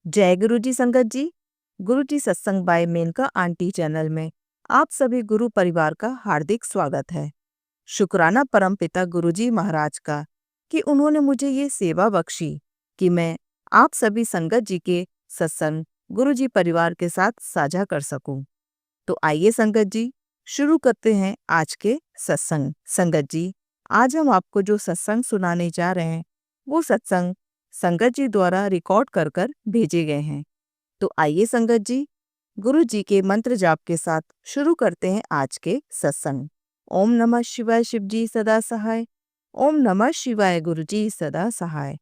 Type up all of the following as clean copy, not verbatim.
जय गुरु जी संगत जी। गुरु जी सत्संग बाय मेनका आंटी चैनल में आप सभी गुरु परिवार का हार्दिक स्वागत है। शुक्राना परम पिता गुरु जी महाराज का कि उन्होंने मुझे ये सेवा बख्शी कि मैं आप सभी संगत जी के सत्संग गुरु जी परिवार के साथ साझा कर सकूं। तो आइए संगत जी शुरू करते हैं आज के सत्संग। संगत जी, आज हम आपको जो सत्संग सुनाने जा रहे हैं वो सत्संग संगत जी द्वारा रिकॉर्ड कर कर भेजे गए हैं। तो आइए संगत जी गुरु जी के मंत्र जाप के साथ शुरू करते हैं आज के सत्संग। ओम नमः शिवाय शिव जी सदा सहाय। ओम नमः शिवाय गुरु जी सदा सहाय।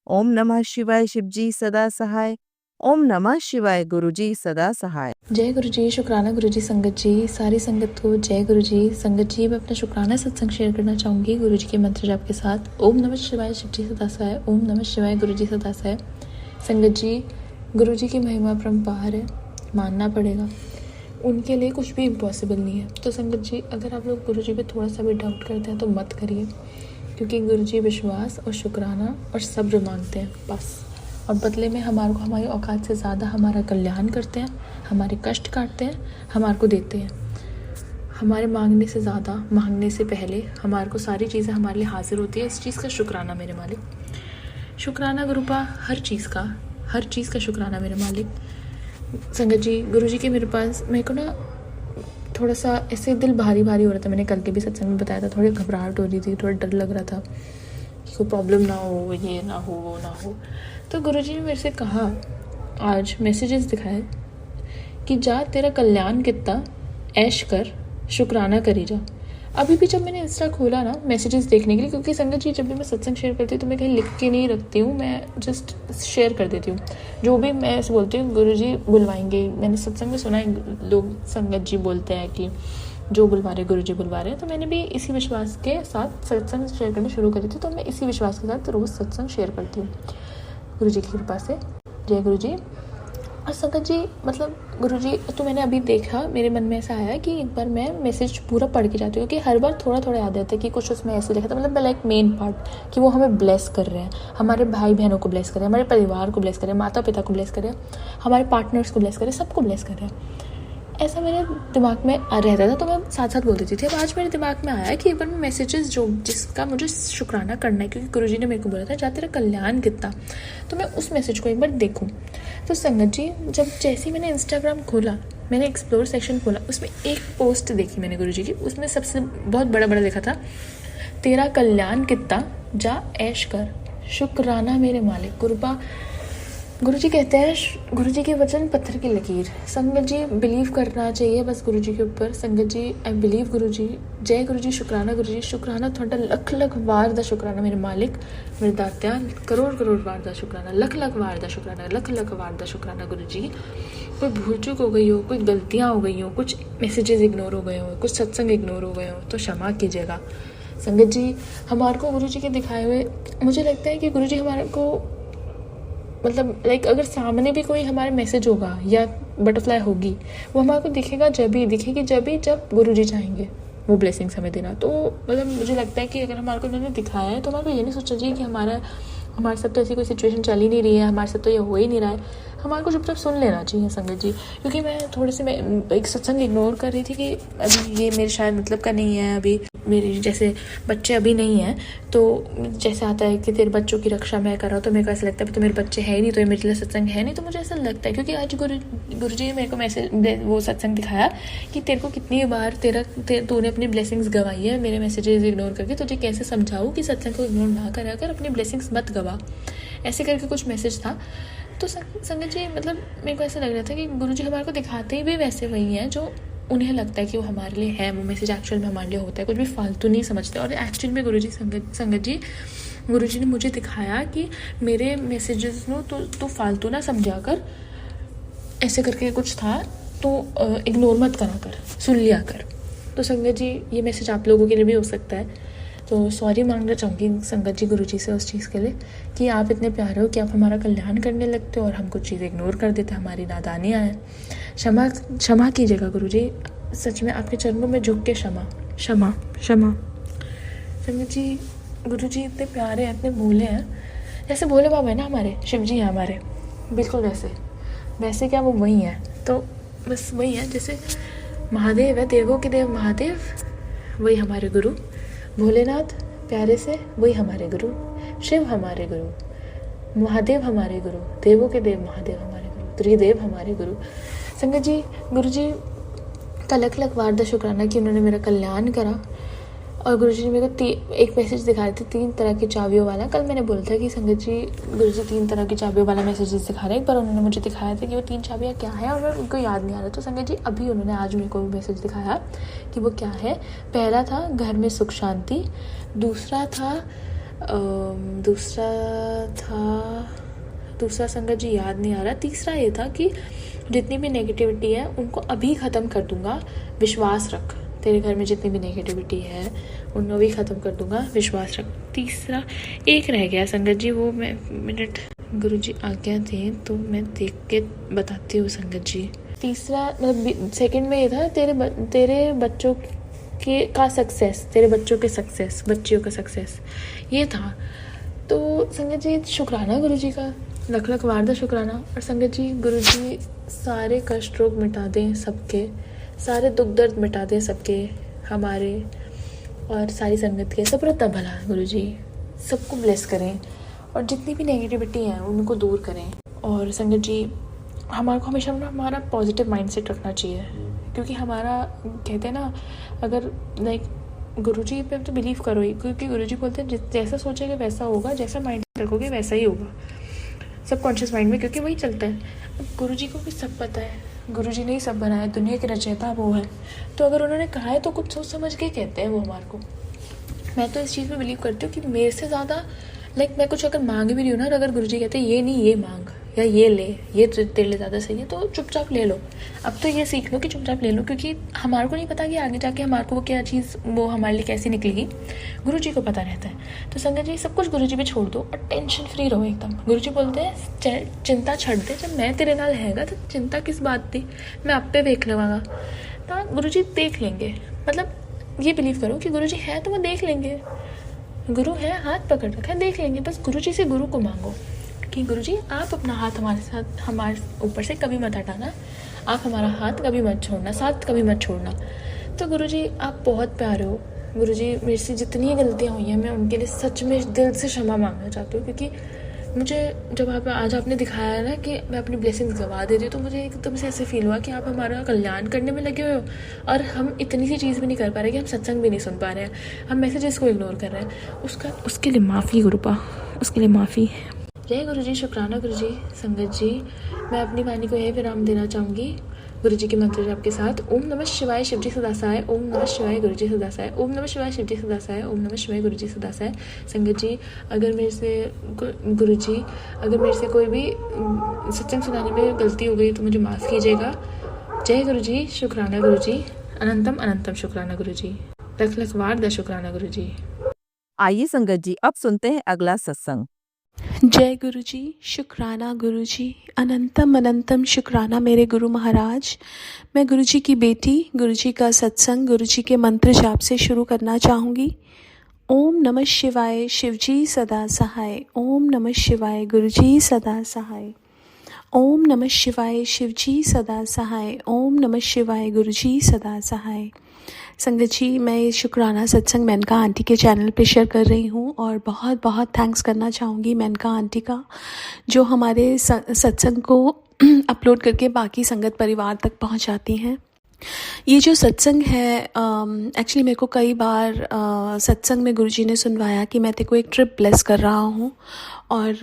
ओम नमः शिवाय शिव जी सदा सहाय। ओम नमः शिवाय गुरु जी सदा सहाय। जय गुरु जी। शुक्राना गुरु जी। संगत जी, सारी संगत को जय गुरु जी। संगत जी, मैं अपना शुक्राना सत्संग शेयर करना चाहूँगी गुरु जी के मंत्र जाप के साथ। ओम नमः शिवाय शिव जी सदा सहाय। ओम नमः शिवाय गुरु जी सदा सहाय। संगत जी, गुरु जी की महिमा परम्पार है, मानना पड़ेगा। उनके लिए कुछ भी इम्पॉसिबल नहीं है। तो संगत जी, अगर आप लोग गुरु जी पे थोड़ा सा भी डाउट करते हैं तो मत करिए, क्योंकि गुरु जी विश्वास और शुक्राना और सब्र मांगते हैं बस। और बदले में हमारे को हमारी औकात से ज़्यादा हमारा कल्याण करते हैं, हमारे कष्ट काटते हैं, हमारे को देते हैं। हमारे मांगने से ज़्यादा, मांगने से पहले हमारे को सारी चीज़ें हमारे लिए हाजिर होती है। इस चीज़ का शुक्राना मेरे मालिक। शुक्राना गुरुपा, हर चीज़ का शुक्राना मेरे मालिक। संगत जी, गुरु जी के मेरे पास मेरे को ना थोड़ा सा ऐसे दिल भारी भारी हो रहा था। मैंने कल के भी सत्संग में बताया था, थोड़ी घबराहट हो रही थी, थोड़ा डर लग रहा था कि कोई प्रॉब्लम ना हो, ये ना हो, वो ना हो। तो गुरुजी ने मेरे से कहा, आज मैसेजेस दिखाए कि जा तेरा कल्याण कितना, ऐश कर, शुक्राना करी जा। अभी भी जब मैंने इंस्टा खोला ना मैसेजेस देखने के लिए, क्योंकि संगत जी जब भी मैं सत्संग शेयर करती हूँ तो मैं कहीं लिख के नहीं रखती हूँ, मैं जस्ट शेयर कर देती हूँ जो भी मैं ऐसे बोलती हूँ। गुरुजी बुलवाएंगे, मैंने सत्संग में सुना है लोग संगत जी बोलते हैं कि जो बुलवा रहे गुरु जी बुलवा रहे हैं। तो मैंने भी इसी विश्वास के साथ सत्संग शेयर करना शुरू करी थी। तो मैं इसी विश्वास के साथ रोज़ सत्संग शेयर करती हूँ गुरु जी की कृपा से। जय गुरु जी। और संगत जी, मतलब गुरु जी, तो मैंने अभी देखा, मेरे मन में ऐसा आया कि एक बार मैं मैसेज पूरा पढ़ के जाती हूँ, क्योंकि हर बार थोड़ा थोड़ा याद आता है कि कुछ उसमें ऐसे लिखा था, मतलब लाइक मेन पार्ट कि वो हमें ब्लेस कर रहे हैं, हमारे भाई बहनों को ब्लेस कर रहे हैं, हमारे परिवार को ब्लेस कर रहे हैं, माता पिता को ब्लेस कर रहे हैं, हमारे पार्टनर्स को ब्लेस कर रहे हैं, सबको ब्लेस कर रहे हैं। ऐसा मेरे दिमाग में रहता था, तो मैं साथ साथ बोल देती थी। अब आज मेरे दिमाग में आया कि एक बार मैं मैसेजेस जो जिसका मुझे शुक्राना करना है, क्योंकि गुरुजी ने मेरे को बोला था जा तेरा कल्याण कितना, तो मैं उस मैसेज को एक बार देखूं। तो संगत जी, जब जैसे ही मैंने इंस्टाग्राम खोला, मैंने एक्सप्लोर सेक्शन खोला, उसमें एक पोस्ट देखी मैंने गुरुजी की। उसमें सबसे बहुत बड़ा बड़ा लिखा था, तेरा कल्याण कितना, जा ऐश कर, शुक्राना मेरे मालिक। गुरुजी कहते हैं, गुरुजी के वचन पत्थर की लकीर। संगत जी, बिलीव करना चाहिए बस गुरुजी के ऊपर। संगत जी, आई बिलीव गुरुजी। जय गुरुजी। शुक्राना गुरुजी। शुक्राना थोड़ा लख लख वार दा शुक्राना मेरे मालिक, मेरे दात्या। करोड़ करोड़ वार दा शुक्राना, लख लख वार दा शुक्राना, लख लख वार दा शुक्राना गुरुजी। कोई भूल चूक हो गई हो, कोई गलतियाँ हो गई हो, कुछ मैसेजेस इग्नोर हो गए हो, कुछ सत्संग इग्नोर हो गए हो, तो क्षमा कीजिएगा। संगत जी, हमारे को गुरुजी के दिखाए हुए, मुझे लगता है कि गुरुजी हमारे को, मतलब लाइक अगर सामने भी कोई हमारा मैसेज होगा या बटरफ्लाई होगी, वो हमारे को दिखेगी जब गुरुजी चाहेंगे वो ब्लेसिंग्स हमें देना। तो मतलब मुझे लगता है कि अगर हमारे को उन्होंने दिखाया है तो हमारे को ये नहीं सोचना चाहिए कि हमारे साथ तो ऐसी कोई सिचुएशन चल ही नहीं रही है, हमारे साथ तो ये हो ही नहीं रहा है। हमारे को चुपचाप सुन लेना चाहिए संगत जी। क्योंकि मैं थोड़े से मैं एक सत्संग इग्नोर कर रही थी कि अभी ये मेरे शायद मतलब का नहीं है, अभी मेरे जैसे बच्चे अभी नहीं हैं, तो जैसे आता है कि तेरे बच्चों की रक्षा मैं कर रहा हूँ, तो मेरे को ऐसा लगता है तो मेरे बच्चे हैं ही नहीं, तो ये मेरे लिए सत्संग है नहीं। तो मुझे ऐसा लगता है, क्योंकि आज गुरुजी ने मेरे को मैसेज वो सत्संग दिखाया कि तेरे को कितनी बार तूने अपनी ब्लेसिंग्स गंवाई है मेरे मैसेजेस इग्नोर करके, तुझे कैसे समझाऊँ कि सत्संग को इग्नोर ना करा कर, अपनी ब्लेसिंग्स मत गवा, ऐसे करके कुछ मैसेज था। तो संगत जी, मतलब मेरे को ऐसा लग रहा था कि गुरुजी हमारे को दिखाते ही भी वैसे वही हैं जो उन्हें लगता है कि वो हमारे लिए है। वो मैसेज एक्चुअल में हमारे लिए होता है, कुछ भी फालतू नहीं समझते। और एक्चुअल में गुरुजी ने मुझे दिखाया कि मेरे मैसेजेस नो तो फालतू ना समझा कर, ऐसे करके कुछ था, तो इग्नोर मत करा कर, सुन लिया कर। तो संगत जी, ये मैसेज आप लोगों के लिए भी हो सकता है। तो सॉरी मांगना चाहूँगी संगत जी गुरुजी से उस चीज़ के लिए कि आप इतने प्यारे हो कि आप हमारा कल्याण करने लगते हो और हम कुछ चीज़ें इग्नोर कर देते हैं, हमारी नादानियाँ हैं। क्षमा कीजिएगा गुरुजी, सच में आपके चरणों में झुक के क्षमा। संगत जी, गुरुजी इतने प्यारे हैं, इतने भोले हैं, जैसे भोले बाबा है ना हमारे, शिव जी हैं हमारे, बिल्कुल वैसे वैसे क्या वो वही है, तो बस वही है। जैसे महादेव है, देवों के देव महादेव, वही हमारे गुरु। भोलेनाथ प्यारे से, वही हमारे गुरु। शिव हमारे गुरु, महादेव हमारे गुरु, देवों के देव महादेव हमारे गुरु, त्रिदेव हमारे गुरु। संगत जी, गुरु जी का लख लख वारदा शुक्राना कि उन्होंने मेरा कल्याण करा। और गुरुजी ने मेरे को एक मैसेज दिखाए थे 3 तरह की चाबियों वाला। कल मैंने बोला था कि संगत जी गुरुजी 3 तरह की चाबियों वाला मैसेजेस दिखा रहे हैं। एक बार उन्होंने मुझे दिखाया था कि वो 3 चाबियाँ क्या है, और मैं उनको याद नहीं आ रहा। तो संगत जी अभी उन्होंने आज मेरे को मैसेज दिखाया कि वो क्या है। पहला था घर में सुख शांति, दूसरा संगत जी याद नहीं आ रहा। तीसरा ये था कि जितनी भी नेगेटिविटी है उनको अभी ख़त्म कर दूंगा, विश्वास रख। तेरे घर में जितनी भी नेगेटिविटी है उनको भी ख़त्म कर दूंगा, विश्वास रख। तीसरा एक रह गया संगत जी, वो मैं मिनट गुरुजी आज्ञा दें तो मैं देख के बताती हूँ संगत जी। तीसरा मतलब सेकंड में ये था तेरे बच्चों के का सक्सेस, तेरे बच्चों के सक्सेस, बच्चियों का सक्सेस, ये था। तो संगत जी शुक्राना गुरुजी का, लख लख वारदा शुक्राना। और संगत जी गुरुजी सारे कष्ट रोग मिटा दें सबके, सारे दुख दर्द मिटा दें सबके, हमारे और सारी संगत के। सब रत्ता भला गुरुजी सबको ब्लेस करें, और जितनी भी नेगेटिविटी है उनको दूर करें। और संगत जी हमारे को हमेशा हमारा पॉजिटिव माइंडसेट रखना चाहिए, क्योंकि हमारा कहते हैं ना, अगर लाइक गुरुजी पे तो बिलीव करो ही, क्योंकि गुरुजी बोलते हैं जैसा सोचोगे वैसा होगा, जैसा माइंड रखोगे वैसा ही होगा सबकॉन्शियस माइंड में, क्योंकि वही चलता है। अब गुरुजी को भी सब पता है, गुरुजी ने ही सब बनाया, दुनिया के रचयिता वो है। तो अगर उन्होंने कहा है तो कुछ सोच समझ के कहते हैं वो हमारे को। मैं तो इस चीज़ में बिलीव करती हूँ कि मेरे से ज़्यादा लाइक मैं कुछ अगर मांग भी रही हूँ ना, अगर गुरुजी कहते हैं ये नहीं ये मांग, या ये ले, ये तेरे लिए ज़्यादा सही है, तो चुपचाप ले लो। अब तो ये सीख लो कि चुपचाप ले लो, क्योंकि हमारे को नहीं पता कि आगे जाके हमारे को वो क्या चीज़ वो हमारे लिए कैसी निकलेगी, गुरुजी को पता रहता है। तो संगत जी सब कुछ गुरुजी पे छोड़ दो और टेंशन फ्री रहो एकदम। गुरुजी बोलते हैं चिंता छड़ दे, जब मैं तेरे नाल हैगा तो चिंता किस बात थी, मैं आप पे देख लवांगा। तो गुरुजी देख लेंगे, मतलब ये बिलीव करो कि गुरुजी है तो वो देख लेंगे। गुरु है, हाथ पकड़ रखा है, देख लेंगे। बस गुरुजी से गुरु को मांगो कि गुरुजी आप अपना हाथ हमारे ऊपर से कभी मत हटाना, आप हमारा हाथ कभी मत छोड़ना, साथ कभी मत छोड़ना। तो गुरुजी आप बहुत प्यारे हो। गुरुजी मेरे से जितनी गलतियाँ हुई हैं मैं उनके लिए सच में दिल से क्षमा मांगना चाहती हूँ, क्योंकि मुझे जब आज आपने दिखाया ना कि मैं अपनी ब्लेसिंग्स गवा दे रही हूँ, तो मुझे एकदम से ऐसे फील हुआ कि आप हमारा कल्याण करने में लगे हुए हो, और हम इतनी सी चीज़ भी नहीं कर पा रहे कि हम सत्संग भी नहीं सुन पा रहे हैं, हम मैसेजेस को इग्नोर कर रहे हैं। उसके लिए माफ़ी गुरुपा, उसके लिए माफ़ी। जय गुरुजी, शुक्राना गुरुजी। संगत जी मैं अपनी वाणी को यह विराम देना चाहूँगी गुरुजी के मंत्र जाप के साथ। ओम नमः शिवाय शिवजी सदासाय, ओम नमः शिवाय गुरुजी सदासाय, ओम नमः शिवाय शिवजी सदासाय, ओम नमः शिवाय गुरुजी सदासाय। संगत जी अगर मेरे से कोई भी सत्संग सुनाने में गलती हो गई तो मुझे माफ़ कीजिएगा। जय गुरुजी, शुक्राना गुरुजी, अनंतम अनंतम शुक्राना गुरुजी, लख लख वारदा शुक्राना गुरुजी। आइए संगत जी अब सुनते हैं अगला सत्संग। जय गुरुजी, शुक्राना गुरुजी, अनंतम अनंतम शुक्राना मेरे गुरु महाराज। मैं गुरुजी की बेटी, गुरुजी का सत्संग गुरुजी के मंत्र जाप से शुरू करना चाहूँगी। ओम नमः शिवाय शिवजी सदा सहाय, ओम नमः शिवाय गुरुजी सदा सहाय, ओम नमः शिवाय शिवजी सदा सहाय, ओम नमः शिवाय गुरुजी सदा सहाय। संगत जी मैं ये शुक्राना सत्संग मेनका आंटी के चैनल पे शेयर कर रही हूँ, और बहुत बहुत थैंक्स करना चाहूँगी मेनका आंटी का, जो हमारे सत्संग को अपलोड करके बाकी संगत परिवार तक पहुँचाती हैं। ये जो सत्संग है एक्चुअली मेरे को कई बार सत्संग में गुरुजी ने सुनवाया कि मैं तेरे को एक ट्रिप ब्लेस कर रहा हूँ, और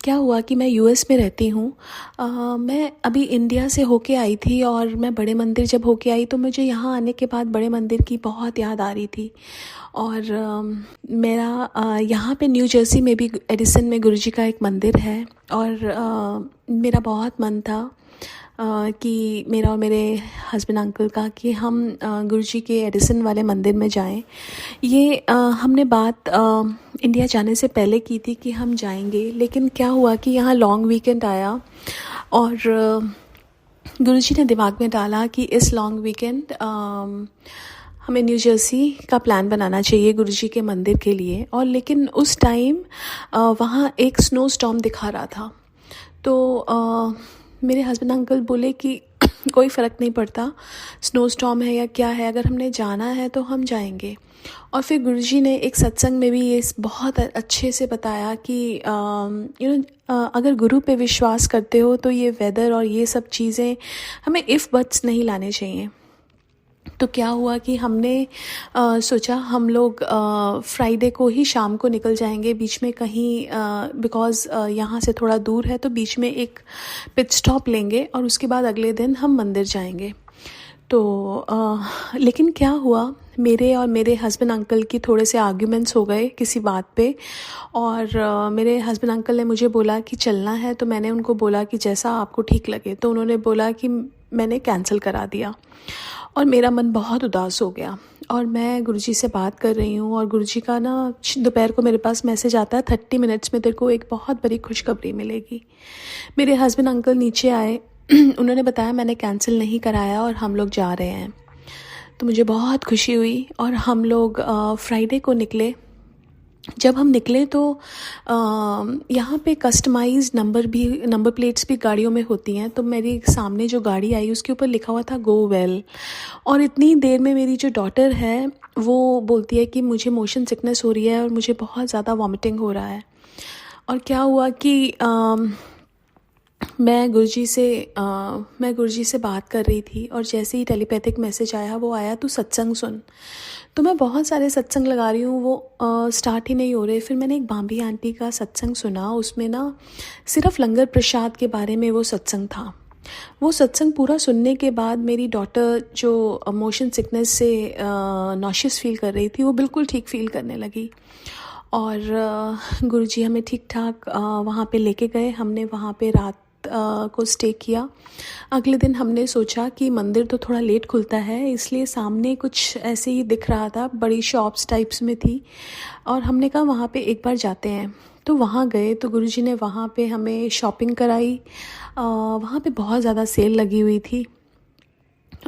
क्या हुआ कि मैं यूएस में रहती हूँ। मैं अभी इंडिया से होके आई थी, और मैं बड़े मंदिर जब होके आई तो मुझे यहाँ आने के बाद बड़े मंदिर की बहुत याद आ रही थी। और मेरा यहाँ पे न्यू जर्सी में भी एडिसन में गुरुजी का एक मंदिर है, और मेरा बहुत मन था कि मेरा और मेरे हस्बैंड अंकल का कि हम गुरुजी के एडिसन वाले मंदिर में जाएं। ये हमने बात इंडिया जाने से पहले की थी कि हम जाएंगे, लेकिन क्या हुआ कि यहाँ लॉन्ग वीकेंड आया, और गुरुजी ने दिमाग में डाला कि इस लॉन्ग वीकेंड हमें न्यू जर्सी का प्लान बनाना चाहिए गुरुजी के मंदिर के लिए। और लेकिन उस टाइम वहाँ एक स्नो स्टॉर्म दिखा रहा था, तो मेरे हस्बैंड अंकल बोले कि कोई फ़र्क नहीं पड़ता, स्नो स्टॉर्म है या क्या है, अगर हमने जाना है तो हम जाएंगे। और फिर गुरुजी ने एक सत्संग में भी ये बहुत अच्छे से बताया कि अगर गुरु पे विश्वास करते हो तो ये वेदर और ये सब चीज़ें हमें इफ़ बट्स नहीं लाने चाहिए। तो क्या हुआ कि हमने सोचा हम लोग फ्राइडे को ही शाम को निकल जाएंगे, बीच में कहीं बिकॉज़ यहाँ से थोड़ा दूर है तो बीच में एक पिट स्टॉप लेंगे और उसके बाद अगले दिन हम मंदिर जाएंगे। तो लेकिन क्या हुआ, मेरे और मेरे हस्बैंड अंकल की थोड़े से आर्ग्यूमेंट्स हो गए किसी बात पे, और मेरे हस्बैंड अंकल ने मुझे बोला कि चलना है, तो मैंने उनको बोला कि जैसा आपको ठीक लगे। तो उन्होंने बोला कि मैंने कैंसिल करा दिया और मेरा मन बहुत उदास हो गया। और मैं गुरुजी से बात कर रही हूँ और गुरुजी का ना दोपहर को मेरे पास मैसेज आता है, 30 मिनट्स में तेरे को एक बहुत बड़ी खुशखबरी मिलेगी। मेरे हस्बैंड अंकल नीचे आए, उन्होंने बताया मैंने कैंसिल नहीं कराया और हम लोग जा रहे हैं। तो मुझे बहुत खुशी हुई और हम लोग फ्राइडे को निकले। जब हम निकले तो यहाँ पे कस्टमाइज्ड नंबर प्लेट्स भी गाड़ियों में होती हैं। तो मेरे सामने जो गाड़ी आई उसके ऊपर लिखा हुआ था गो वेल, और इतनी देर में मेरी जो डॉटर है वो बोलती है कि मुझे मोशन सिकनेस हो रही है और मुझे बहुत ज़्यादा वॉमिटिंग हो रहा है। और क्या हुआ कि मैं गुरुजी से बात कर रही थी और जैसे ही टेलीपैथिक मैसेज आया, वो आया तू सत्संग सुन। तो मैं बहुत सारे सत्संग लगा रही हूँ, वो स्टार्ट ही नहीं हो रहे। फिर मैंने एक बाम्बी आंटी का सत्संग सुना, उसमें ना सिर्फ लंगर प्रसाद के बारे में वो सत्संग था। वो सत्संग पूरा सुनने के बाद मेरी डॉटर जो मोशन सिकनेस से नॉशियस फील कर रही थी, वो बिल्कुल ठीक फील करने लगी। और गुरुजी हमें ठीक ठाक वहाँ पे लेके गए। हमने वहाँ पे रात को स्टे किया। अगले दिन हमने सोचा कि मंदिर तो थोड़ा लेट खुलता है, इसलिए सामने कुछ ऐसे ही दिख रहा था, बड़ी शॉप्स टाइप्स में थी, और हमने कहा वहाँ पे एक बार जाते हैं। तो वहाँ गए तो गुरुजी ने वहाँ पे हमें शॉपिंग कराई। वहाँ पे बहुत ज़्यादा सेल लगी हुई थी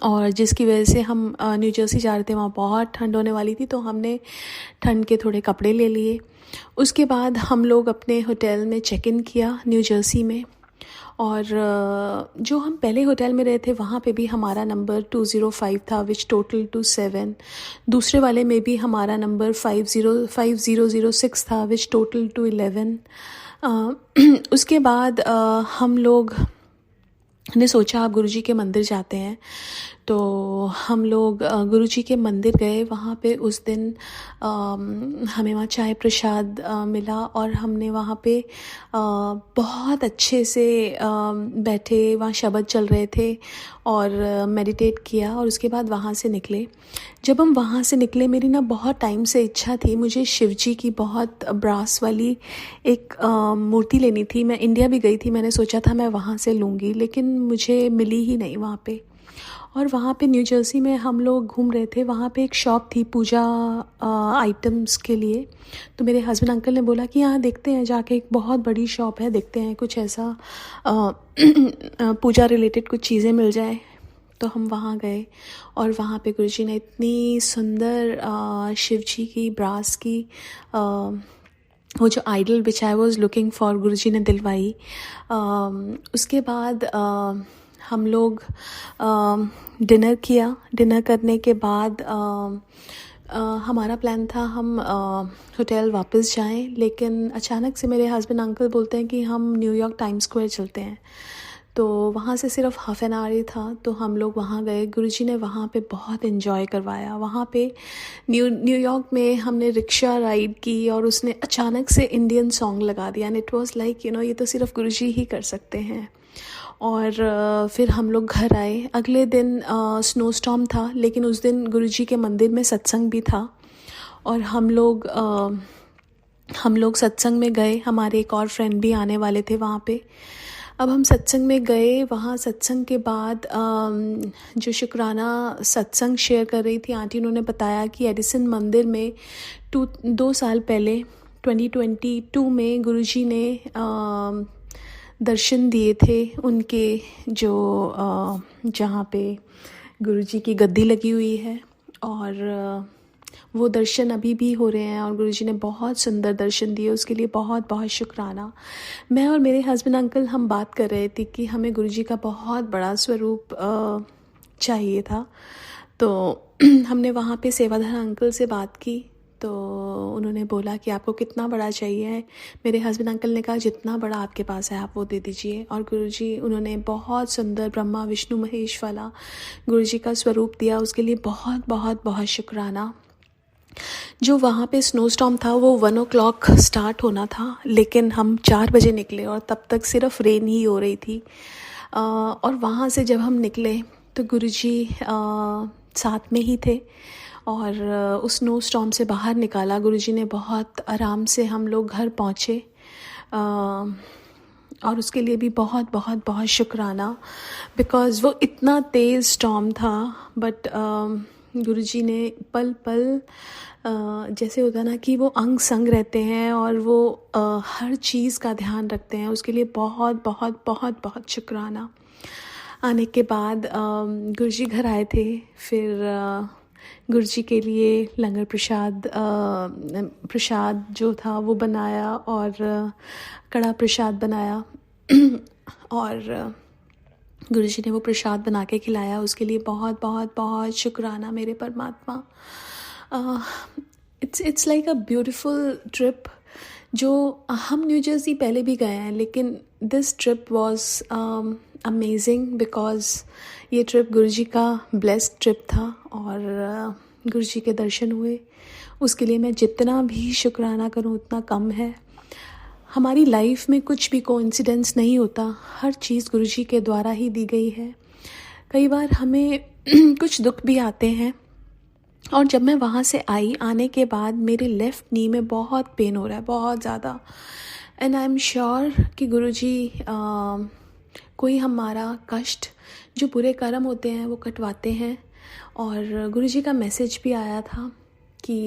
और जिसकी वजह से हम न्यू जर्सी जा रहे थे, वहाँ बहुत ठंड होने वाली थी, तो हमने ठंड के थोड़े कपड़े ले लिए। उसके बाद हम लोग अपने होटल में चेक इन किया न्यू जर्सी में, और जो हम पहले होटल में रहे थे वहाँ पे भी हमारा नंबर 205 था, विच टोटल टू 7। दूसरे वाले में भी हमारा नंबर 5006 था, विच टोटल टू 11। उसके बाद हम लोग ने सोचा अब गुरुजी के मंदिर जाते हैं। तो हम लोग गुरुजी के मंदिर गए। वहाँ पे उस दिन हमें वहाँ चाय प्रसाद मिला और हमने वहाँ पे बहुत अच्छे से बैठे, वहाँ शबद चल रहे थे और मेडिटेट किया, और उसके बाद वहाँ से निकले। जब हम वहाँ से निकले, मेरी ना बहुत टाइम से इच्छा थी, मुझे शिवजी की बहुत ब्रास वाली एक मूर्ति लेनी थी। मैं इंडिया भी गई थी, मैंने सोचा था मैं वहाँ से लूँगी, लेकिन मुझे मिली ही नहीं वहाँ पे। और वहाँ पे न्यू जर्सी में हम लोग घूम रहे थे, वहाँ पे एक शॉप थी पूजा आइटम्स के लिए। तो मेरे हस्बैंड अंकल ने बोला कि यहाँ देखते हैं जाके, एक बहुत बड़ी शॉप है, देखते हैं कुछ ऐसा पूजा रिलेटेड कुछ चीज़ें मिल जाए। तो हम वहाँ गए और वहाँ पे गुरुजी ने इतनी सुंदर शिवजी की ब्रास की वो जो idol which I was looking for, Guruji ने दिलवाई। उसके बाद हम लोग डिनर किया। डिनर करने के बाद हमारा प्लान था हम होटल वापस जाएं, लेकिन अचानक से मेरे हस्बैंड अंकल बोलते हैं कि हम न्यूयॉर्क टाइम स्क्वायर चलते हैं। तो वहाँ से सिर्फ हाफ़ एन आवर ही था, तो हम लोग वहाँ गए। गुरुजी ने वहाँ पे बहुत इन्जॉय करवाया। वहाँ पे न्यूयॉर्क में हमने रिक्शा राइड की और उसने अचानक से इंडियन सॉन्ग लगा दिया, एंड इट वाज लाइक ये तो सिर्फ गुरुजी ही कर सकते हैं। और फिर हम लोग घर आए। अगले दिन स्नो स्टॉर्म था, लेकिन उस दिन गुरुजी के मंदिर में सत्संग भी था और हम लोग सत्संग में गए। हमारे एक और फ्रेंड भी आने वाले थे वहाँ पे। अब हम सत्संग में गए। वहाँ सत्संग के बाद जो शुक्राना सत्संग शेयर कर रही थी आंटी, उन्होंने बताया कि एडिसन मंदिर में 2 साल पहले 2022 में गुरुजी ने दर्शन दिए थे उनके, जो जहाँ पे गुरुजी की गद्दी लगी हुई है। और वो दर्शन अभी भी हो रहे हैं और गुरुजी ने बहुत सुंदर दर्शन दिए, उसके लिए बहुत बहुत शुक्राना। मैं और मेरे हस्बैंड अंकल हम बात कर रहे थे कि हमें गुरुजी का बहुत बड़ा स्वरूप चाहिए था। तो हमने वहाँ पे सेवाधार अंकल से बात की, तो उन्होंने बोला कि आपको कितना बड़ा चाहिए। मेरे हस्बैंड अंकल ने कहा जितना बड़ा आपके पास है आप वो दे दीजिए। और गुरुजी उन्होंने बहुत सुंदर ब्रह्मा विष्णु महेश वाला गुरुजी का स्वरूप दिया, उसके लिए बहुत बहुत बहुत शुक्राना। जो वहाँ पे स्नो स्टॉर्म था वो 1 o'clock स्टार्ट होना था, लेकिन हम 4 बजे निकले और तब तक सिर्फ रेन ही हो रही थी। और वहाँ से जब हम निकले तो गुरुजी साथ में ही थे और उस स्नो स्टॉर्म से बाहर निकाला गुरुजी ने। बहुत आराम से हम लोग घर पहुँचे और उसके लिए भी बहुत बहुत बहुत शुक्राना, बिकॉज़ वो इतना तेज़ स्टॉर्म था। बट गुरुजी ने पल पल जैसे होता ना कि वो अंग संग रहते हैं और वो हर चीज़ का ध्यान रखते हैं, उसके लिए बहुत बहुत बहुत बहुत शुक्राना। आने के बाद गुरुजी घर आए थे, फिर गुरुजी के लिए लंगर प्रसाद जो था वो बनाया और कड़ा प्रसाद बनाया और गुरुजी ने वो प्रसाद बना के खिलाया, उसके लिए बहुत बहुत बहुत शुक्राना मेरे परमात्मा। It's like a beautiful trip. जो हम न्यू जर्सी पहले भी गए हैं, लेकिन this trip was amazing because ये ट्रिप गुरुजी का ब्लेस्ड ट्रिप था और गुरुजी के दर्शन हुए। उसके लिए मैं जितना भी शुक्राना करूं उतना कम है। हमारी लाइफ में कुछ भी कोइंसिडेंस नहीं होता, हर चीज़ गुरुजी के द्वारा ही दी गई है। कई बार हमें कुछ दुख भी आते हैं और जब मैं वहाँ से आई, आने के बाद मेरे लेफ़्ट नी में बहुत पेन हो रहा है, बहुत ज़्यादा। एंड आई एम श्योर कि गुरुजी कोई हमारा कष्ट, जो बुरे कर्म होते हैं वो कटवाते हैं। और गुरुजी का मैसेज भी आया था कि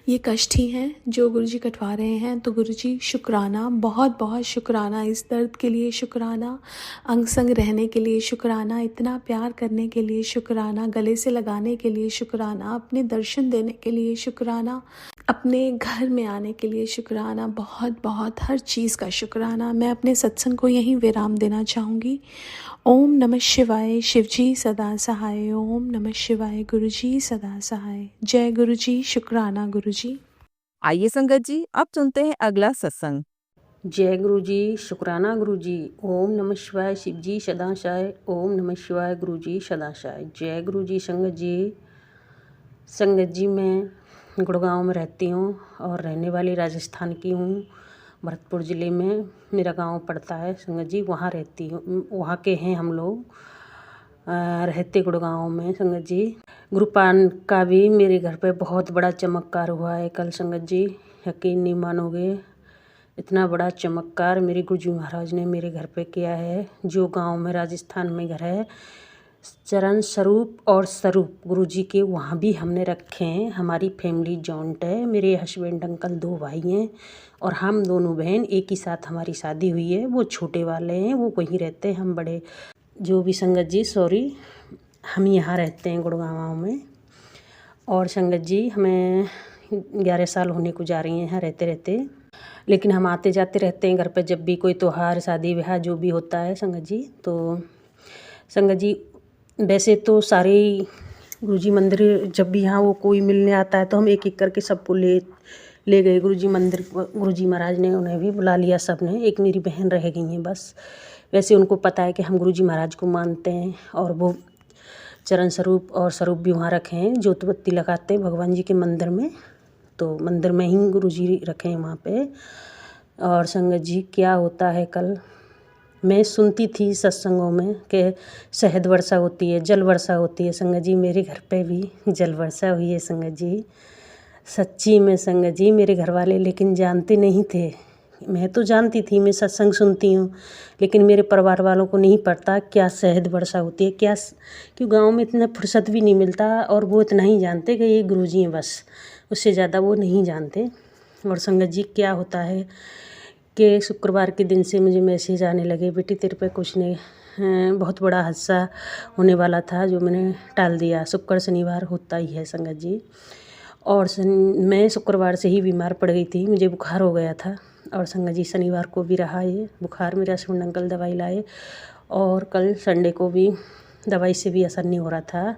ये कष्ट ही हैं जो गुरुजी कटवा रहे हैं। तो गुरुजी शुक्राना, बहुत बहुत शुक्राना, इस दर्द के लिए शुक्राना, अंग संग रहने के लिए शुक्राना, इतना प्यार करने के लिए शुक्राना, गले से लगाने के लिए शुक्राना, अपने दर्शन देने के लिए शुक्राना, अपने घर में आने के लिए शुक्राना, बहुत बहुत हर चीज़ का शुक्राना। मैं अपने सत्संग को यहीं विराम देना चाहूँगी। ओम नमः शिवाय, शिवजी सदा सहाय। ओम नमः शिवाय, गुरुजी सदा सहाय। जय गुरुजी, शुक्राना गुरुजी। आइए संगत जी, अब सुनते हैं अगला सत्संग। जय गुरु जी, शुक्राना गुरु जी। ओम नमः शिवाय, शिव जी सदाशाय। ओम नमः शिवाय, गुरु जी सदाशाय। जय गुरु जी। संगत जी मैं गुड़गांव में रहती हूँ और रहने वाली राजस्थान की हूँ। भरतपुर ज़िले में मेरा गांव पड़ता है संगत जी, वहाँ रहती हूँ। वहाँ के हैं हम लोग, रहते गुड़गांव में संगत जी। गुरुपान का भी मेरे घर पे बहुत बड़ा चमत्कार हुआ है कल संगत जी, यकीन नहीं मानोगे। इतना बड़ा चमत्कार मेरे गुरुजी महाराज ने मेरे घर पे किया है। जो गांव में राजस्थान में घर है, चरण स्वरूप और स्वरूप गुरुजी के वहाँ भी हमने रखे हैं। हमारी फैमिली जॉइंट है, मेरे हस्बैंड अंकल 2 भाई हैं और हम दोनों बहन, एक ही साथ हमारी शादी हुई है। वो छोटे वाले हैं, वो वहीं रहते हैं, हम बड़े जो भी संगत जी हम यहाँ रहते हैं गुड़गांव में। और संगत जी हमें 11 साल होने को जा रही हैं यहाँ रहते रहते, लेकिन हम आते जाते रहते हैं घर पे जब भी कोई त्योहार, शादी ब्याह जो भी होता है संगत जी। तो संगत जी वैसे तो सारे गुरुजी मंदिर जब भी यहाँ वो कोई मिलने आता है तो हम एक एक करके सबको ले गए गुरुजी मंदिर। गुरुजी महाराज ने उन्हें भी बुला लिया सब ने, एक मेरी बहन रह गई हैं बस। वैसे उनको पता है कि हम गुरुजी महाराज को मानते हैं और वो चरण स्वरूप और स्वरूप भी वहाँ रखे हैं, ज्योत बत्ती लगाते हैं भगवान जी के मंदिर में। तो मंदिर में ही गुरुजी रखे हैं वहाँ पे। और संगत जी क्या होता है, कल मैं सुनती थी सत्संगों में कि शहद वर्षा होती है, जल वर्षा होती है। संगत जी मेरे घर पे भी जल वर्षा हुई है संगत जी, सच्ची में संगत जी। मेरे घर वाले लेकिन जानते नहीं थे, मैं तो जानती थी, मैं सत्संग सुनती हूँ, लेकिन मेरे परिवार वालों को नहीं पता क्या शहद वर्षा होती है, क्या, क्यों गाँव में इतना फुर्सत भी नहीं मिलता और वो इतना ही जानते कि ये गुरुजी हैं बस, उससे ज़्यादा वो नहीं जानते। और संगत जी क्या होता है कि शुक्रवार के दिन से मुझे मैसेज आने लगे, बेटी तेरे पे कुछ ने बहुत बड़ा हादसा होने वाला था जो मैंने टाल दिया। शुक्र शनिवार होता ही है संगत जी। और मैं शुक्रवार से ही बीमार पड़ गई थी, मुझे बुखार हो गया था। और संगत जी शनिवार को भी रहा ये बुखार, मेरे हस्बैंड अंकल दवाई लाए और कल संडे को भी दवाई से भी असर नहीं हो रहा था।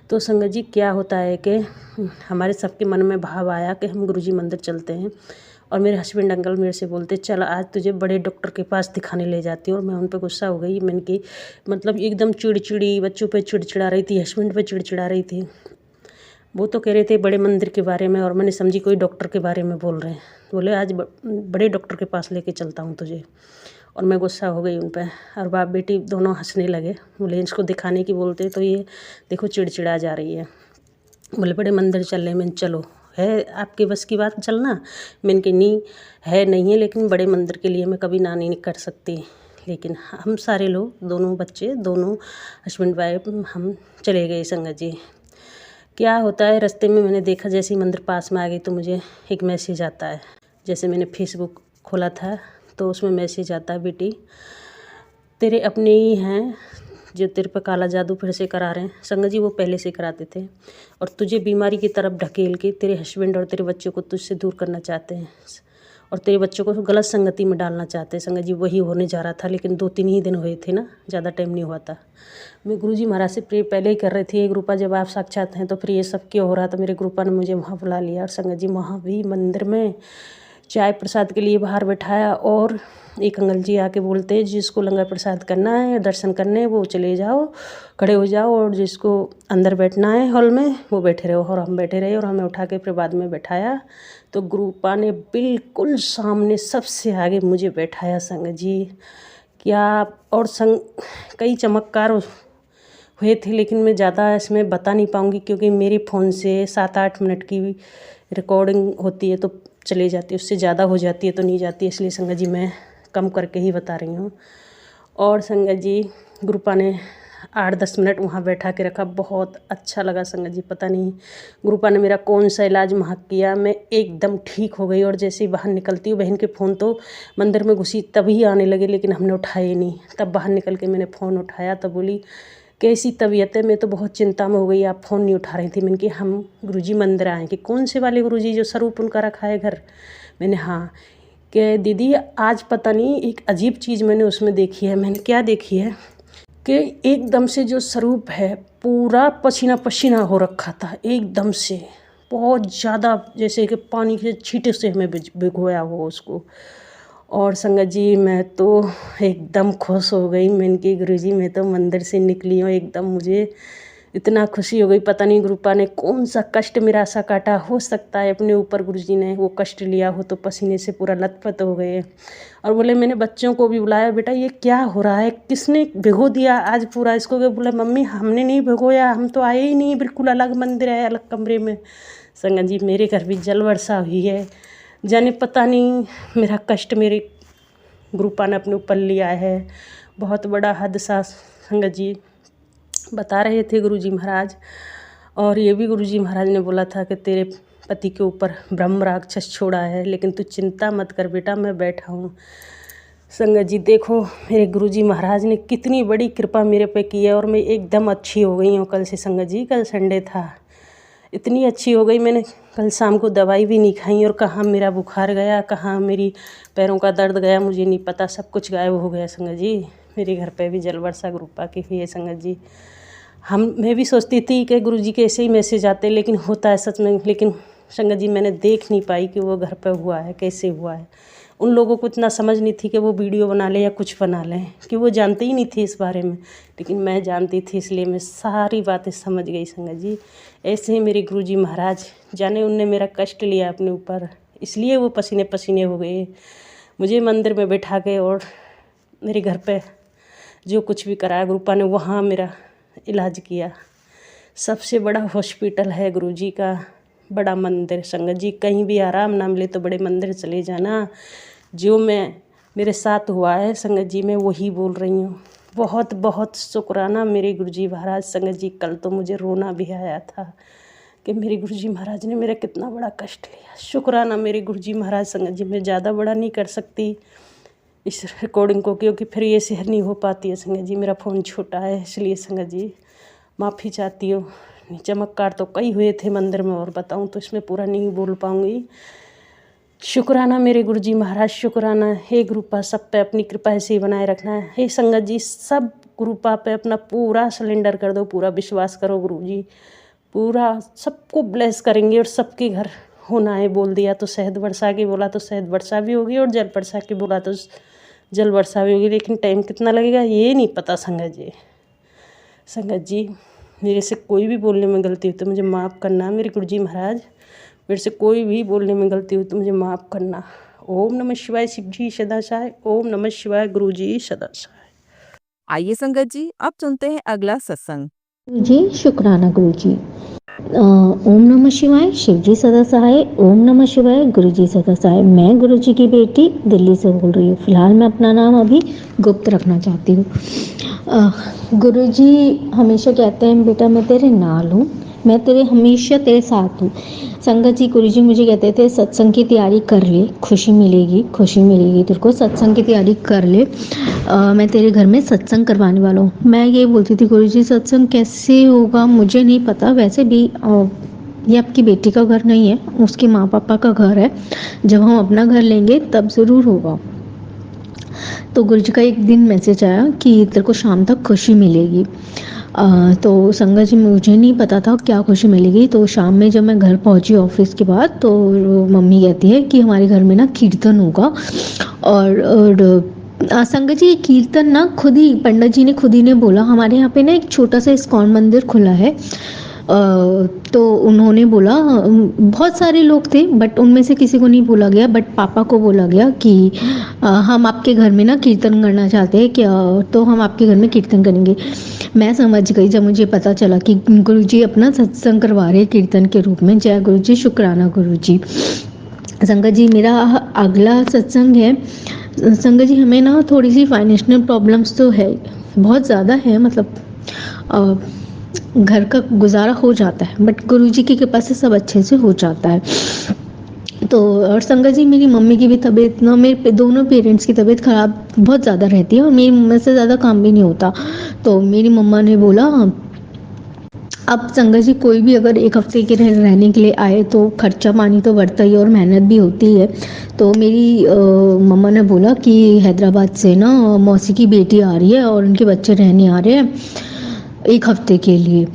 तो संगत जी क्या होता है कि हमारे सबके मन में भाव आया कि हम गुरुजी मंदिर चलते हैं। और मेरे हस्बैंड अंकल मेरे से बोलते चल आज तुझे बड़े डॉक्टर के पास दिखाने ले जाती हूँ। और मैं उन पर गुस्सा हो गई। मैंने की मतलब एकदम चिड़चिड़ी, बच्चों पे चिड़चिड़ा रही थी, हस्बैंड पे चिड़चिड़ा रही थी। वो तो कह रहे थे बड़े मंदिर के बारे में और मैंने समझी कोई डॉक्टर के बारे में बोल रहे हैं। बोले आज बड़े डॉक्टर के पास लेके चलता हूँ तुझे। और मैं गुस्सा हो गई उन पर। और बाप बेटी दोनों हंसने लगे। बोले इसको दिखाने की बोलते तो ये देखो चिड़चिड़ा जा रही है। बोले बड़े मंदिर चल रहे। मैंने चलो है आपके बस की बात चलना। मैंने कि नहीं है, नहीं है, लेकिन बड़े मंदिर के लिए मैं कभी ना नहीं कर सकती। लेकिन हम सारे लोग, दोनों बच्चे, दोनों हस्बैंड वाइफ, हम चले गए संगत जी। क्या होता है रास्ते में मैंने देखा जैसे ही मंदिर पास में आ गई तो मुझे एक मैसेज आता है। जैसे मैंने फेसबुक खोला था तो उसमें मैसेज आता है बेटी तेरे अपने ही हैं जो तेरे पर काला जादू फिर से करा रहे हैं। संगत जी वो पहले से कराते थे और तुझे बीमारी की तरफ ढकेल के तेरे हस्बैंड और तेरे बच्चों को तुझसे दूर करना चाहते हैं और तेरे बच्चों को गलत संगति में डालना चाहते हैं। संगत जी वही होने जा रहा था, लेकिन 2-3 ही दिन हुए थे ना, ज़्यादा टाइम नहीं हुआ था। मैं गुरुजी महाराज से प्रे पहले ही कर रही थी। एक रूपा जब आप साक्षात हैं तो फिर ये सब क्यों हो रहा था। मेरे ग्रुपा ने मुझे वहाँ बुला लिया और संगत जी वहाँ भी मंदिर में चाय प्रसाद के लिए बाहर बैठाया। और एक अंकल जी आके बोलते हैं जिसको लंगर प्रसाद करना है, दर्शन करने, वो चले जाओ, खड़े हो जाओ, और जिसको अंदर बैठना है हॉल में वो बैठे रहो। और हम बैठे रहे और हमें उठा के फिर बाद में बैठाया। तो ग्रुपा ने बिल्कुल सामने सबसे आगे मुझे बैठाया संगत जी। क्या और कई चमत्कार हुए थे, लेकिन मैं ज़्यादा इसमें बता नहीं पाऊँगी क्योंकि मेरे फ़ोन से 7-8 मिनट की रिकॉर्डिंग होती है तो चले जाती है, उससे ज़्यादा हो जाती है तो नहीं जाती है। इसलिए संगत जी मैं कम करके ही बता रही हूँ। और संगत जी ग्रुपा ने 8-10 मिनट वहाँ बैठा के रखा, बहुत अच्छा लगा संगत जी। पता नहीं ग्रुपा ने मेरा कौन सा इलाज वहाँ किया, मैं एकदम ठीक हो गई। और जैसे ही बाहर निकलती हूँ, बहन के फ़ोन तो मंदिर में घुसी तभी आने लगे, लेकिन हमने उठाए नहीं। तब बाहर निकल के मैंने फ़ोन उठाया तो बोली कैसी तबीयत है। मैं तो बहुत चिंता में हो गई, आप फ़ोन नहीं उठा रही थी। मैंने कि हम गुरुजी मंदिर आए कि कौन से वाले गुरुजी जो स्वरूप उनका रखा है घर। मैंने हाँ कि दीदी आज पता नहीं एक अजीब चीज़ मैंने उसमें देखी है। मैंने क्या देखी है कि एकदम से जो स्वरूप है पूरा पसीना पसीना हो रखा था, एकदम से बहुत ज़्यादा, जैसे कि पानी के छींटे से हमें भिगोया हो उसको। और संगत जी मैं तो एकदम खुश हो गई। मैंने कि गुरुजी मैं तो मंदिर से निकली हूँ, एकदम मुझे इतना खुशी हो गई। पता नहीं ग्रुपा ने कौन सा कष्ट मेरा सा काटा, हो सकता है अपने ऊपर गुरुजी ने वो कष्ट लिया हो तो पसीने से पूरा लथपथ हो गए। और बोले मैंने बच्चों को भी बुलाया, बेटा ये क्या हो रहा है, किसने भिगो दिया आज पूरा इसको। बोला मम्मी हमने नहीं भिगोया, हम तो आए ही नहीं, बिल्कुल अलग मंदिर है, अलग कमरे में। संगत जी मेरे घर भी जल वर्षा हुई है, जाने पता नहीं मेरा कष्ट मेरे ग्रुपा ने अपने ऊपर लिया है। बहुत बड़ा हादसा संगत जी बता रहे थे गुरुजी महाराज। और ये भी गुरुजी महाराज ने बोला था कि तेरे पति के ऊपर ब्रह्म राक्षस छोड़ा है, लेकिन तू चिंता मत कर बेटा, मैं बैठा हूँ। संगत जी देखो मेरे गुरुजी महाराज ने कितनी बड़ी कृपा मेरे पे की है और मैं एकदम अच्छी हो गई हूँ कल से। संगत जी कल संडे था, इतनी अच्छी हो गई, मैंने कल शाम को दवाई भी नहीं खाई। और कहाँ मेरा बुखार गया, कहाँ मेरी पैरों का दर्द गया, मुझे नहीं पता, सब कुछ गायब हो गया संगत जी। मेरे घर पे भी जल वर्षा ग्रुपा की हुई है संगत जी। मैं भी सोचती थी कि गुरुजी के ऐसे ही मैसेज आते, लेकिन होता है सच में। लेकिन संगत जी मैंने देख नहीं पाई कि वो घर पे हुआ है, कैसे हुआ है। उन लोगों को इतना समझ नहीं थी कि वो वीडियो बना ले या कुछ बना लें, कि वो जानते ही नहीं थी इस बारे में। लेकिन मैं जानती थी, इसलिए मैं सारी बातें समझ गई संगत जी। ऐसे ही मेरे गुरुजी महाराज जाने उनने मेरा कष्ट लिया अपने ऊपर, इसलिए वो पसीने पसीने हो गए। मुझे मंदिर में बैठा के और मेरे घर पे जो कुछ भी कराया ग्रुपा ने, वहाँ मेरा इलाज किया। सबसे बड़ा हॉस्पिटल है गुरुजी का, बड़ा मंदिर। संगत जी कहीं भी आराम ना मिले तो बड़े मंदिर चले जाना। जो मेरे साथ हुआ है संगत जी मैं वही बोल रही हूँ। बहुत बहुत शुक्राना मेरे गुरुजी महाराज। संगत जी कल तो मुझे रोना भी आया था कि मेरे गुरुजी महाराज ने मेरा कितना बड़ा कष्ट लिया। शुक्राना मेरे गुरुजी महाराज। संगत जी मैं ज़्यादा बड़ा नहीं कर सकती, इस रिकॉर्डिंग को, क्योंकि फिर ये शेयर नहीं हो पाती है संगत जी। मेरा फ़ोन छोटा है इसलिए संगत जी माफ़ी चाहती हूँ। चमत्कार तो कई हुए थे मंदिर में, और बताऊँ तो इसमें पूरा नहीं बोल पाऊँगी। शुक्राना मेरे गुरु जी महाराज, शुक्राना। हे गुरुपा, सब पे अपनी कृपा ऐसे ही बनाए रखना है। हे संगत जी, सब गुरुपा पे अपना पूरा सिलेंडर कर दो, पूरा विश्वास करो गुरु जी, पूरा सबको ब्लेस करेंगे और सबके घर होना है। बोल दिया तो शहद वर्षा की, बोला तो शहद वर्षा भी होगी, और जल वर्षा की बोला तो जल वर्षा भी होगी। लेकिन टाइम कितना लगेगा ये नहीं पता संगत जी। संगत जी, मेरे से कोई भी बोलने में गलती हुई तो मुझे माफ़ करना मेरे गुरु जी महाराज। मेरे से कोई भी बोलने में गलती हुई तो मुझे माफ़ करना। ओम नमः शिवाय शिव जी सदा सहाय। ओम नमः शिवाय गुरु जी सदा सहाय। आइए संगत जी, अब सुनते हैं अगला सत्संग। गुरु जी शुक्राना गुरु जी। ओम नमः शिवाय शिव जी सदा सहाय। ओम नमः शिवाय गुरु जी सदा सहाय। मैं गुरु जी की बेटी दिल्ली से बोल रही हूँ। फिलहाल मैं अपना नाम अभी गुप्त रखना चाहती हूँ। गुरु जी हमेशा कहते हैं बेटा मैं तेरे नाल हूँ, मैं तेरे हमेशा तेरे साथ हूँ। संगत जी, गुरु जी मुझे कहते थे सत्संग की तैयारी कर ले, खुशी मिलेगी, खुशी मिलेगी तेरे को, सत्संग की तैयारी कर ले। मैं तेरे घर में सत्संग करवाने वाला हूँ। मैं ये बोलती थी गुरु जी सत्संग कैसे होगा मुझे नहीं पता, वैसे भी ये आपकी बेटी का घर नहीं है, उसके माँ पापा का घर है। जब हम अपना घर लेंगे तब ज़रूर होगा। तो गुरु जी का एक दिन मैसेज आया कि तेरे को शाम तक खुशी मिलेगी। तो संगत जी मुझे नहीं पता था क्या खुशी मिलेगी। तो शाम में जब मैं घर पहुंची ऑफिस के बाद, तो मम्मी कहती है कि हमारे घर में ना कीर्तन होगा। और संगत जी कीर्तन ना खुद ही पंडित जी ने खुद ही ने बोला। हमारे यहाँ पे ना एक छोटा सा इस्कॉन मंदिर खुला है। तो उन्होंने बोला, बहुत सारे लोग थे बट उनमें से किसी को नहीं बोला गया, बट पापा को बोला गया कि हम आपके घर में ना कीर्तन करना चाहते हैं क्या, तो हम आपके घर में कीर्तन करेंगे। मैं समझ गई जब मुझे पता चला कि गुरु जी अपना सत्संग करवा रहे हैं कीर्तन के रूप में। जय गुरु जी, शुक्राना गुरु जी। संगत जी मेरा अगला सत्संग है। संगत जी हमें ना थोड़ी सी फाइनेंशियल प्रॉब्लम्स तो है, बहुत ज़्यादा है, मतलब घर का गुजारा हो जाता है, बट गुरुजी की कृपा से सब अच्छे से हो जाता है। तो और संगत जी मेरी मम्मी की भी तबीयत ना, मेरे दोनों पेरेंट्स की तबीयत ख़राब बहुत ज़्यादा रहती है और मेरी मम्मी से ज़्यादा काम भी नहीं होता। तो मेरी मम्मा ने बोला अब संगत जी कोई भी अगर एक हफ्ते के रहने के लिए आए तो खर्चा पानी तो बढ़ता ही और मेहनत भी होती है। तो मेरी मम्मा ने बोला कि हैदराबाद से ना मौसी की बेटी आ रही है और उनके बच्चे रहने आ रहे हैं एक हफ्ते के लिए।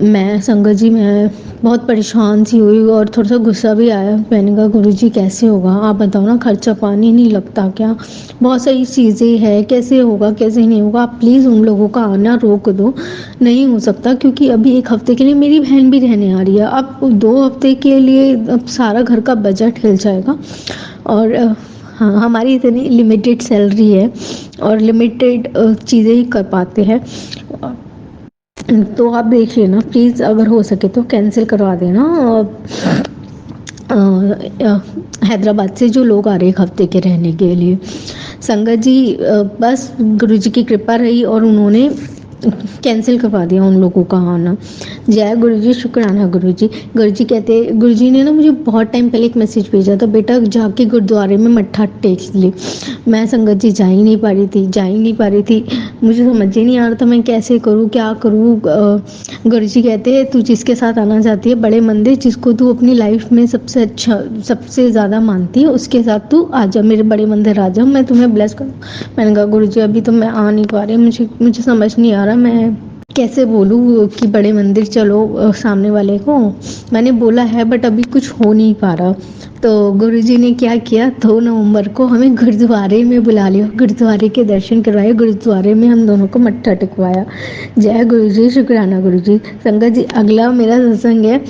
मैं संगत जी मैं बहुत परेशान सी हुई और थोड़ा सा गुस्सा भी आया। मैंने कहा गुरुजी कैसे होगा, आप बताओ ना, खर्चा पानी नहीं लगता क्या, बहुत सारी चीज़ें हैं, कैसे होगा कैसे नहीं होगा, आप प्लीज़ उन लोगों का आना रोक दो। नहीं हो सकता क्योंकि अभी एक हफ्ते के लिए मेरी बहन भी रहने आ रही है, अब 2 हफ्ते के लिए अब सारा घर का बजट हिल जाएगा। और हाँ, हमारी इतनी लिमिटेड सैलरी है और लिमिटेड चीज़ें ही कर पाते हैं। तो आप देख लेना प्लीज़, अगर हो सके तो कैंसिल करवा देना। हैदराबाद से जो लोग आ रहे हैं एक हफ्ते के रहने के लिए। संगत जी बस गुरु जी की कृपा रही और उन्होंने कैंसिल करवा दिया उन लोगों का आना। जय गुरु जी, शुक्राना गुरु जी। गुरु जी कहते, गुरु जी ने ना मुझे बहुत टाइम पहले एक मैसेज भेजा था, बेटा जाके गुरुद्वारे में मत्था टेक ले। मैं संगत जी जा ही नहीं पा रही थी। मुझे समझ ही नहीं आ रहा था मैं कैसे करूँ, क्या करूँ। गुरु जी कहते हैं तू जिसके साथ आना चाहती है बड़े मंदिर, जिसको तू अपनी लाइफ में सबसे अच्छा सबसे ज़्यादा मानती है, उसके साथ तू आ जा, मेरे बड़े मंदिर आ जा, मैं तुम्हें ब्लेस करूँ। मैंने कहा गुरु जी अभी तो मैं आ नहीं पा रही, मुझे समझ नहीं आ रहा मैं कैसे बोलूँ कि बड़े मंदिर चलो सामने वाले को। मैंने बोला है बट अभी कुछ हो नहीं पा रहा। तो गुरुजी ने क्या किया, 2 नवंबर को हमें गुरुद्वारे में बुला लिया, गुरुद्वारे के दर्शन करवाए, गुरुद्वारे में हम दोनों को मत्था टेकवाया। जय गुरु जी, शुक्राना गुरु जी। संगत जी अगला मेरा सत्संग है,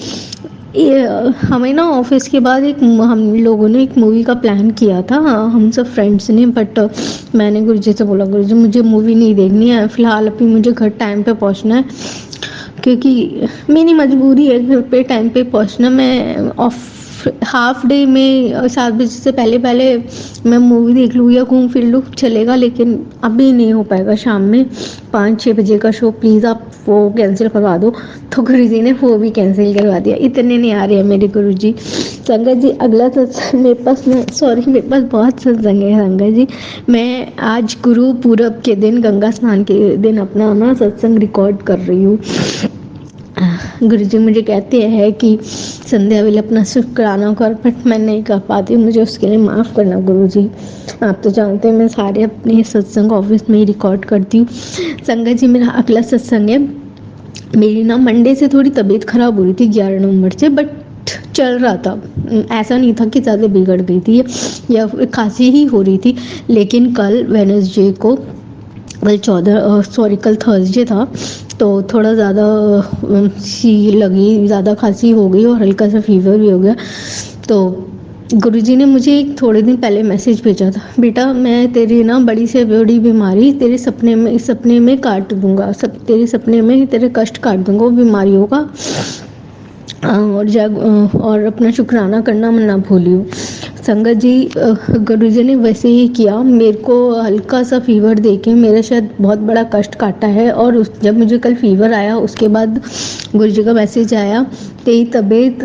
ये हमें ना ऑफिस के बाद हम लोगों ने एक मूवी का प्लान किया था, हम सब फ्रेंड्स ने, बट मैंने गुरुजी से बोला गुरुजी मुझे मूवी नहीं देखनी है फ़िलहाल, अभी मुझे घर टाइम पे पहुंचना है क्योंकि मेरी मजबूरी है घर पे टाइम पे पहुंचना। मैं हाफ डे में 7 बजे से पहले पहले मैं मूवी देख लूँ या घूम फिर लूँ चलेगा, लेकिन अभी नहीं हो पाएगा। शाम में 5-6 बजे का शो प्लीज़ आप वो कैंसिल करवा दो। तो गुरुजी ने वो भी कैंसिल करवा दिया। इतने नहीं आ रहे हैं मेरे गुरुजी। संगत जी अगला सत्संग मेरे पास बहुत सत्संग है संगत जी। मैं आज गुरु पूरब के दिन, गंगा स्नान के दिन अपना ना सत्संग रिकॉर्ड कर रही हूँ। गुरुजी मुझे कहते हैं कि संध्या वेले अपना शुक्राना कर, बट मैं नहीं कर पाती हूँ, मुझे उसके लिए माफ़ करना गुरुजी। आप तो जानते हैं मैं सारे अपने सत्संग ऑफिस में ही रिकॉर्ड करती हूँ। संगत जी मेरा अगला सत्संग है। मेरी ना मंडे से थोड़ी तबीयत खराब हो रही थी 11 नवंबर से, बट चल रहा था, ऐसा नहीं था कि ज़्यादा बिगड़ गई थी या खांसी ही हो रही थी। लेकिन कल वेडनेसडे को, कल थर्सडे था, तो थोड़ा ज़्यादा सी लगी, ज़्यादा खांसी हो गई और हल्का सा फीवर भी हो गया। तो गुरुजी ने मुझे एक थोड़े दिन पहले मैसेज भेजा था, बेटा मैं तेरी ना बड़ी से बड़ी बीमारी तेरे सपने में काट दूंगा, तेरे सपने में ही तेरे कष्ट काट दूंगा, वो बीमारियों का, और अपना शुक्राना करना मैं ना भूलियो। संगत जी गुरुजी ने वैसे ही किया। मेरे को हल्का सा फीवर देके मेरा शायद बहुत बड़ा कष्ट काटा है। और जब मुझे कल फीवर आया उसके बाद गुरुजी का मैसेज आया, तेरी तबीयत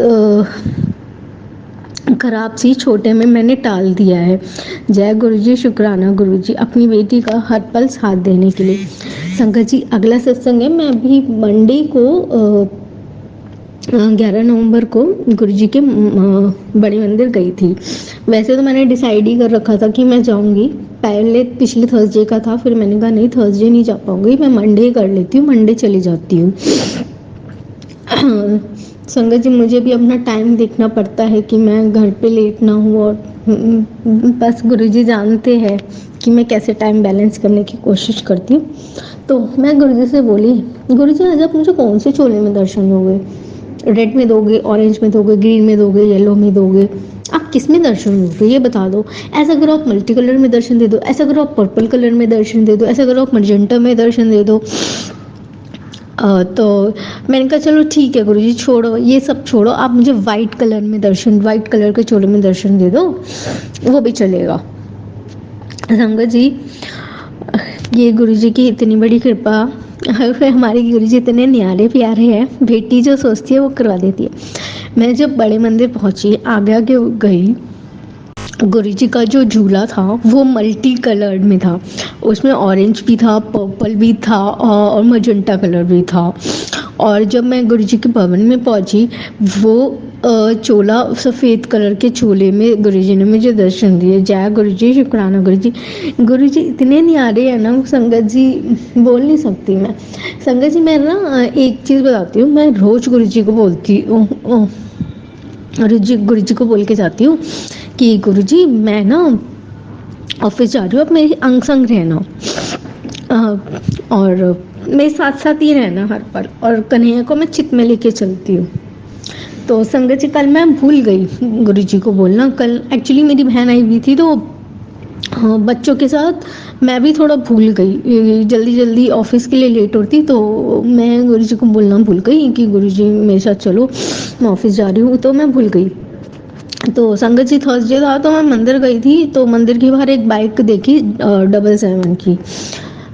खराब सी, छोटे में मैंने टाल दिया है। जय गुरुजी, शुक्राना गुरुजी अपनी बेटी का हर पल साथ देने के लिए। संगत जी अगला सत्संग है। मैं अभी मंडे को 11 नवंबर को गुरुजी के बड़े मंदिर गई थी। वैसे तो मैंने डिसाइड ही कर रखा था कि मैं जाऊंगी, पहले पिछले थर्सडे का था, फिर मैंने कहा नहीं थर्सडे नहीं जा पाऊंगी, मैं मंडे कर लेती हूँ, मंडे चली जाती हूँ। संगत जी मुझे भी अपना टाइम देखना पड़ता है कि मैं घर पे लेट ना हूँ, और बस गुरुजी जानते हैं कि मैं कैसे टाइम बैलेंस करने की कोशिश करती हूँ। तो मैं गुरुजी से बोली, गुरुजी आज आप मुझे कौन से चोले में दर्शन दोगे? रेड में दोगे, ऑरेंज में दोगे, ग्रीन में दोगे, येलो में दोगे? आप किस में दर्शन दोगे ये बता दो। ऐसा करो आप मल्टी कलर में दर्शन दे दो, ऐसा करो आप पर्पल कलर में दर्शन दे दो, ऐसा करो आप मजेंटा में दर्शन दे दो। तो मैंने कहा चलो ठीक है गुरुजी, छोड़ो ये सब छोड़ो, आप मुझे वाइट कलर के चोले में दर्शन दे दो, वो भी चलेगा। संगत जी ये गुरुजी की इतनी बड़ी कृपा, हमारे गुरुजी इतने न्यारे प्यारे हैं, बेटी जो सोचती है वो करवा देती है। मैं जब बड़े मंदिर पहुंची, आगे आगे गई, गुरुजी का जो झूला था वो मल्टी कलर्ड में था, उसमें ऑरेंज भी था, पर्पल भी था और मजेंटा कलर भी था। और जब मैं गुरुजी के भवन में पहुंची, वो चोला, सफ़ेद कलर के चोले में गुरुजी ने मुझे दर्शन दिए। जय गुरुजी, शुक्राना गुरुजी। गुरुजी इतने न्यारे हैं ना संगत जी, बोल नहीं सकती मैं। संगत जी मैं ना एक चीज़ बताती हूँ, मैं रोज़ गुरुजी को बोलती हूँ, गुरुजी को बोल के जाती हूँ कि गुरुजी मैं ना ऑफिस जा रही हूँ, अब मेरी अंग संग रहना, और मेरे साथ साथ ही रहना हर पल, और कन्हैया को मैं चित में लेके चलती हूँ। तो संगत जी कल मैं भूल गई गुरुजी को बोलना। कल एक्चुअली मेरी बहन आई हुई थी, तो बच्चों के साथ मैं भी थोड़ा भूल गई, जल्दी जल्दी ऑफिस के लिए लेट होती, तो मैं गुरुजी को बोलना भूल गई कि गुरुजी मेरे साथ चलो, मैं ऑफिस जा रही हूँ, तो मैं भूल गई। तो संगत जी थर्सडे था, तो मैं मंदिर गई थी, तो मंदिर के बाहर एक बाइक देखी 777 की,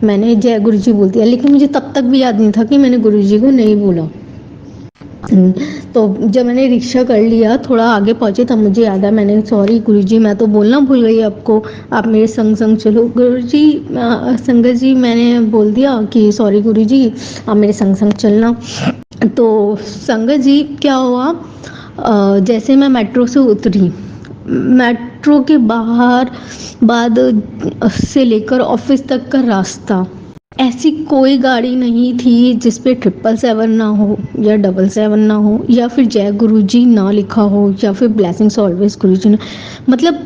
मैंने जय गुरुजी बोल दिया, लेकिन मुझे तब तक भी याद नहीं था कि मैंने गुरुजी को नहीं बोला। तो जब मैंने रिक्शा कर लिया, थोड़ा आगे पहुंचे, तब मुझे याद आया, मैंने सॉरी गुरुजी मैं तो बोलना भूल गई आपको, आप मेरे संग संग चलो। गुरुजी संगत जी मैंने बोल दिया कि सॉरी गुरुजी आप मेरे संग संग चलना। तो संगत जी क्या हुआ, जैसे मैं मेट्रो से उतरी, मेट्रो के बाहर बाद से लेकर ऑफिस तक का रास्ता, ऐसी कोई गाड़ी नहीं थी जिसपे 777 ना हो या 777 ना हो, या फिर जय गुरुजी ना लिखा हो, या फिर ब्लेसिंग्स ऑलवेज गुरुजी ना, मतलब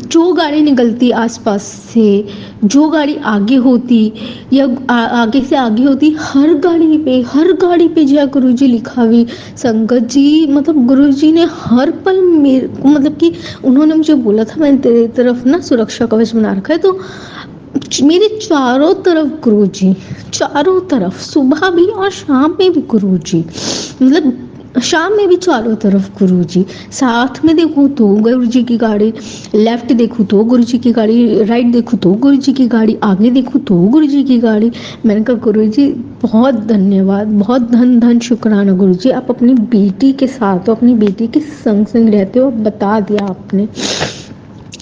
जो गाड़ी निकलती आसपास से, जो गाड़ी आगे होती या आगे से आगे होती, हर गाड़ी पे जय गुरुजी लिखा हुई। संगत जी मतलब गुरुजी ने हर पल मेरे को, मतलब कि उन्होंने मुझे बोला था मैंने तेरी तरफ ना सुरक्षा कवच बना रखा है, तो मेरे चारों तरफ गुरुजी, चारों तरफ, सुबह भी और शाम में भी गुरुजी, मतलब शाम में भी चारों तरफ गुरुजी, साथ में देखूँ तो गुरुजी की गाड़ी, लेफ्ट देखूँ तो गुरुजी की गाड़ी, राइट देखूँ तो गुरुजी की गाड़ी, आगे देखूँ तो गुरुजी की गाड़ी। मैंने कहा गुरुजी बहुत धन्यवाद, बहुत धन धन शुक्राना गुरुजी, आप अपनी बेटी के साथ हो, अपनी बेटी के संग संग रहते हो, बता दिया आपने।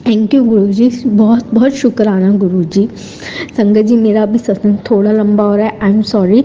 थैंक यू गुरुजी, बहुत बहुत शुक्राना गुरुजी। संगत जी मेरा अभी सत्संग थोड़ा लंबा हो रहा है, आई एम सॉरी।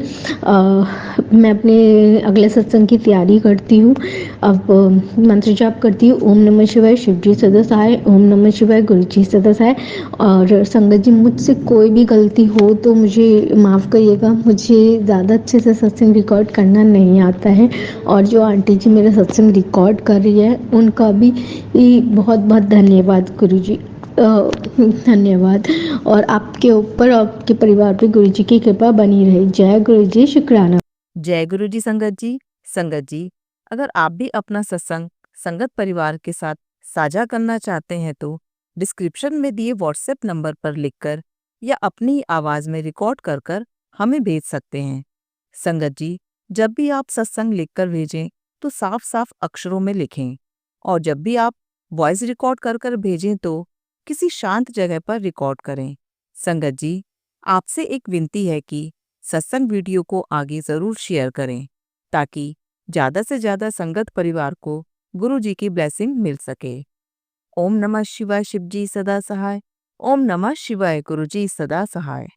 मैं अपने अगले सत्संग की तैयारी करती हूँ। अब मंत्र जाप करती हूँ, ओम नमः शिवाय, शिवजी सदा सहाय, ओम नमः शिवाय, गुरुजी सदा सहाय। और संगत जी मुझसे कोई भी गलती हो तो मुझे माफ़ करिएगा, मुझे ज़्यादा अच्छे से सत्संग रिकॉर्ड करना नहीं आता है। और जो आंटी जी मेरा सत्संग रिकॉर्ड कर रही है उनका भी बहुत बहुत धन्यवाद गुरुजी, धन्यवाद। और आपके ऊपर, आपके परिवार पे गुरुजी की कृपा बनी रहे। जय गुरुजी, शुक्राना। जय गुरु जी संगत जी। संगत जी, अगर आप भी अपना सत्संग संगत परिवार के साथ साझा करना चाहते हैं तो डिस्क्रिप्शन में दिए व्हाट्सएप नंबर पर लिखकर या अपनी आवाज में रिकॉर्ड कर कर हमें भेज सकते हैं। संगत जी, जब भी आप सत्संग लिखकर भेजें तो साफ साफ अक्षरों में लिखें, और जब भी आप वॉइस रिकॉर्ड कर कर भेजें तो किसी शांत जगह पर रिकॉर्ड करें। संगत जी, आपसे एक विनती है कि सत्संग वीडियो को आगे जरूर शेयर करें ताकि ज्यादा से ज्यादा संगत परिवार को गुरु जी की ब्लेसिंग मिल सके। ओम नमः शिवाय, शिवजी सदा सहाय। ओम नमः शिवाय, गुरुजी सदा सहाय।